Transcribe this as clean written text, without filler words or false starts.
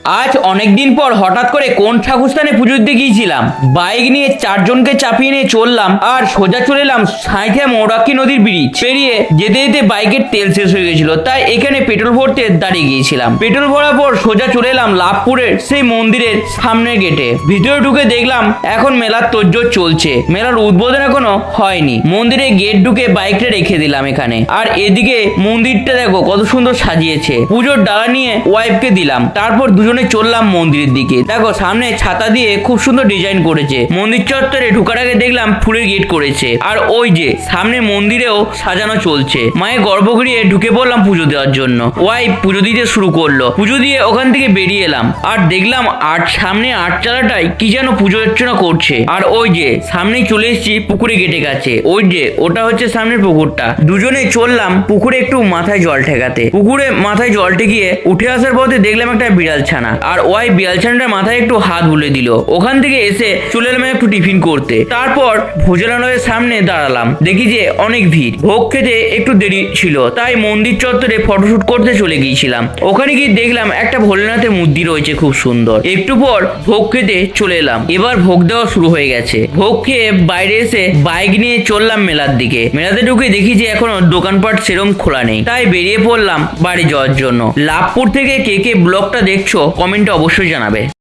আজ অনেকদিন পর হঠাৎ করে কোন ঠাকুরস্থানে পুজো দিতে গিয়েছিলাম। বাইক নিয়ে চারজনকে চাপিয়ে নিয়ে চললাম আর সোজা চলে এলাম সাঁইথিয়া মৌরাক্ষী নদীর ব্রিজ পেরিয়ে। যেতে যেতে বাইকের তেল শেষ হয়ে গেছিল, তাই এখানে পেট্রোল ভরতে দাঁড়িয়ে গিয়েছিলাম। পেট্রোল ভরার পর সোজা চলে এলাম লাভপুরের সেই মন্দিরের সামনের গেটে। ভিতরে ঢুকে দেখলাম এখন মেলার তোড়জোড় চলছে, মেলার উদ্বোধন এখনো হয়নি। মন্দিরে গেট ঢুকে বাইকটা রেখে দিলাম এখানে। আর এদিকে মন্দিরটা দেখো কত সুন্দর সাজিয়েছে। পুজোর ডালা নিয়ে ওয়াইফকে দিলাম, তারপর দুজনে চললাম মন্দিরের দিকে। দেখো সামনে ছাতা দিয়ে খুব সুন্দর ডিজাইন করেছে। মন্দির চত্বরে ঢোকার আগে দেখলাম ফুলের গেট করেছে। আর ওই যে সামনে মন্দিরেও সাজানো চলছে। মায়ের গর্ভগৃহে ঢুকে পড়লাম পুজো দেওয়ার জন্য। ওয়াইফ পুজো দিতে শুরু করলো। পুজো দিয়ে ওখান থেকে বেরিয়ে এলাম আর দেখলাম সামনে আটচালাটাই কি যেন পুজো অর্চনা করছে। আর ওই যে সামনেই চলে এসেছি পুকুরে গেটে কাছে। ওই যে ওটা হচ্ছে সামনের পুকুরটা। দুজনে চললাম পুকুরে একটু মাথায় জল ঠেকাতে। পুকুরে মাথায় জল ঠেকিয়ে উঠে আসার পথে দেখলাম একটা বিড়াল ছানা। আর ওই বিড়াল ছানাটার মাথায় একটু হাত বুলে দিল। ওখান থেকে এসে চলে এলাম একটু টিফিন করতে। তারপর ভোজনালয়ের সামনে দাঁড়ালাম, দেখি যে অনেক ভিড়। ভোগ খেতে একটু দেরি ছিল, তাই মন্দির চত্বরে ফটোশুট করতে চলে গিয়েছিলাম। ওখানে গিয়ে দেখলাম একটা ভোলেনাথের মূর্তি রয়েছে খুব সুন্দর। একটু পর ভোগ খেতে চলে এলাম। এবার ভোগ দেওয়া শুরু হয়ে গেছে। ভোগ খেয়ে বাইরে এসে বাইক নিয়ে চললাম মেলার দিকে। মেলাতে ঢুকে দেখি যে এখনো দোকানপাট সেরকম খোলা নেই, তাই বেরিয়ে পড়লাম বাড়ি যাওয়ার জন্য। লাভপুর থেকে কে কে ব্লগটা দেখছো কমেন্টে অবশ্যই জানাবে।